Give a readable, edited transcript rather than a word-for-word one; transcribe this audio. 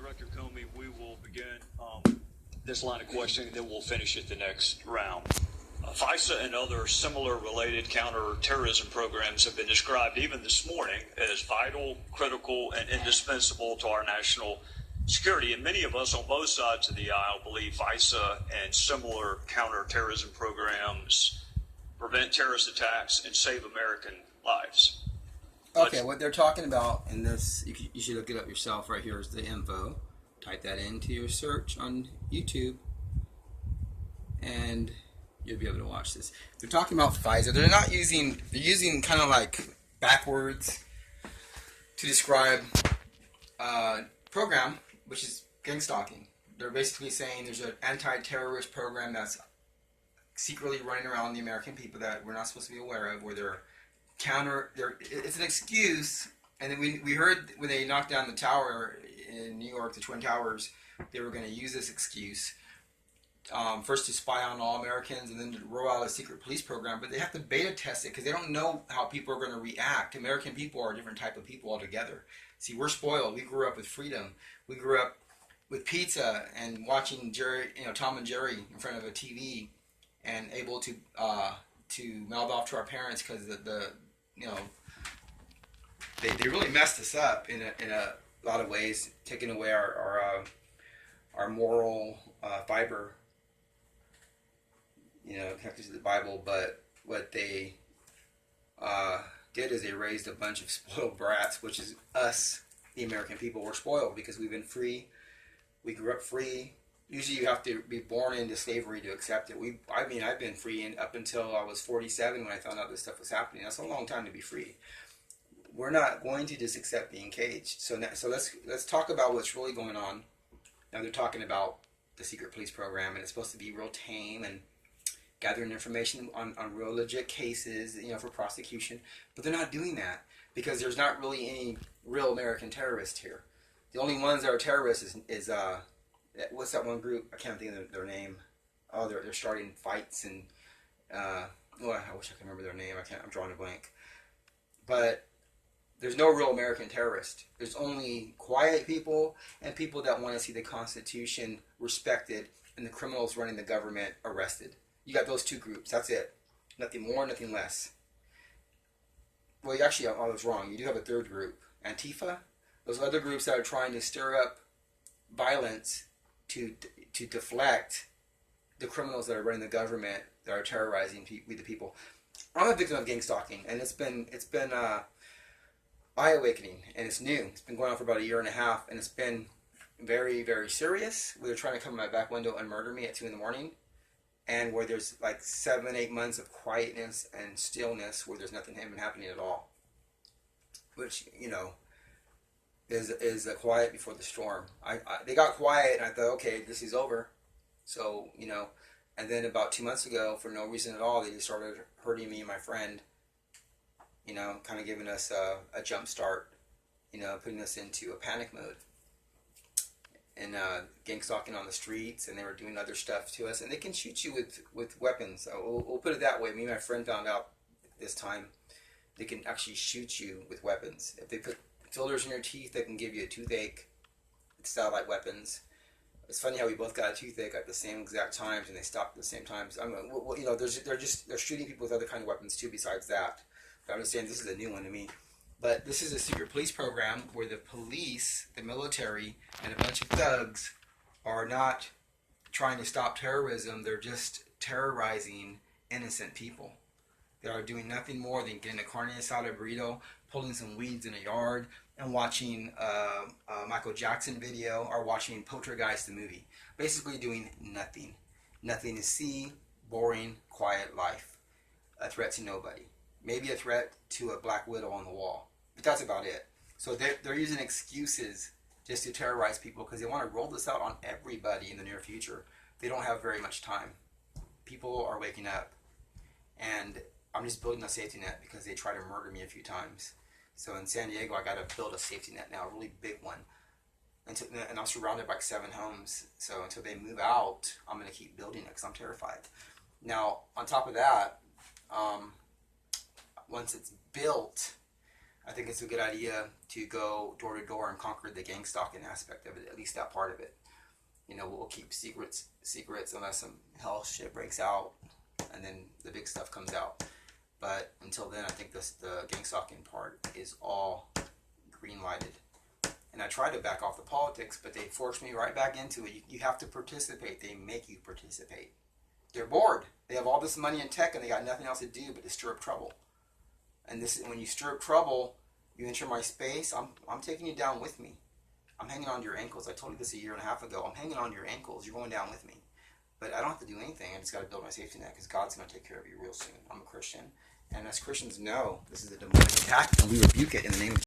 Director Comey, we will begin this line of questioning, then we'll finish it the next round. Fisa and other similar related counterterrorism programs have been described even this morning as vital, critical, and indispensable to our national security. And many of us on both sides of the aisle believe Fisa and similar counterterrorism programs prevent terrorist attacks and save American lives. Okay, what they're talking about in this, you should look it up yourself. Right here is the info. Type that into your search on YouTube, and you'll be able to watch this. They're talking about Fisa. They're using kind of like backwards to describe program, which is gang stalking. They're basically saying there's an anti-terrorist program that's secretly running around the American people that we're not supposed to be aware of, where it's an excuse. And then we heard when they knocked down the tower in New York, the Twin Towers, they were going to use this excuse first to spy on all Americans and then to roll out a secret police program. But they have to beta test it because they don't know how people are going to react. American people are a different type of people altogether. See, we're spoiled. We grew up with freedom. We grew up with pizza and watching Tom and Jerry in front of a TV, and able to mouth off to our parents because they really messed us up in a lot of ways, taking away our moral fiber, connected to the Bible. But what they did is they raised a bunch of spoiled brats, which is us, the American people. We're spoiled because we've been free. We grew up free. Usually you have to be born into slavery to accept it. I've been free up until I was 47 when I found out this stuff was happening. That's a long time to be free. We're not going to just accept being caged. So let's talk about what's really going on. Now they're talking about the secret police program, and it's supposed to be real tame and gathering information on real legit cases, for prosecution. But they're not doing that because there's not really any real American terrorists here. The only ones that are terrorists is what's that one group? I can't think of their name. Oh, they're starting fights and I wish I could remember their name. I'm drawing a blank. But there's no real American terrorist. There's only quiet people and people that want to see the Constitution respected and the criminals running the government arrested. You got those two groups. That's it. Nothing more, nothing less. Well, actually, I was wrong. You do have a third group, Antifa. Those other groups that are trying to stir up violence to deflect the criminals that are running the government, that are terrorizing the people. I'm a victim of gang stalking, and it's been eye-awakening, and it's new. It's been going on for about a year and a half, and it's been very, very serious. Where they're trying to come in my back window and murder me at 2 a.m, and where there's like 7-8 months of quietness and stillness, where there's nothing even happening at all. Which is a quiet before the storm. They got quiet, and I thought, okay, this is over. So, and then about 2 months ago, for no reason at all, they just started hurting me and my friend, kind of giving us a jump start, putting us into a panic mode. And gang stalking on the streets, and they were doing other stuff to us. And they can shoot you with weapons. We'll put it that way. Me and my friend found out this time they can actually shoot you with weapons. If they put fillers in your teeth, that can give you a toothache. It's satellite weapons. It's funny how we both got a toothache at the same exact times, and they stopped at the same times. They're shooting people with other kind of weapons too. Besides that, but I'm just saying this is a new one to me. But this is a secret police program where the police, the military, and a bunch of thugs are not trying to stop terrorism. They're just terrorizing innocent people. They are doing nothing more than getting a carne asada burrito, pulling some weeds in a yard, and watching a Michael Jackson video, or watching Poltergeist the movie. Basically doing nothing. Nothing to see, boring, quiet life. A threat to nobody. Maybe a threat to a black widow on the wall. But that's about it. So they're using excuses just to terrorize people because they want to roll this out on everybody in the near future. They don't have very much time. People are waking up. And I'm just building a safety net because they tried to murder me a few times. So in San Diego, I got to build a safety net now, a really big one. And I'm surrounded by 7 homes. So until they move out, I'm going to keep building it because I'm terrified. Now, on top of that, once it's built, I think it's a good idea to go door to door and conquer the gang stalking aspect of it, at least that part of it. You know, we'll keep secrets unless some hell shit breaks out, and then the big stuff comes out. But until then, I think the gang stalking part is all green lighted. And I tried to back off the politics, but they forced me right back into it. You have to participate. They make you participate. They're bored. They have all this money in tech, and they got nothing else to do but to stir up trouble. And this, when you stir up trouble, you enter my space. I'm taking you down with me. I'm hanging on to your ankles. I told you this a year and a half ago. I'm hanging on to your ankles. You're going down with me. But I don't have to do anything. I just got to build my safety net because God's going to take care of you real soon. I'm a Christian. And as Christians know, this is a demonic attack, and we rebuke it in the name of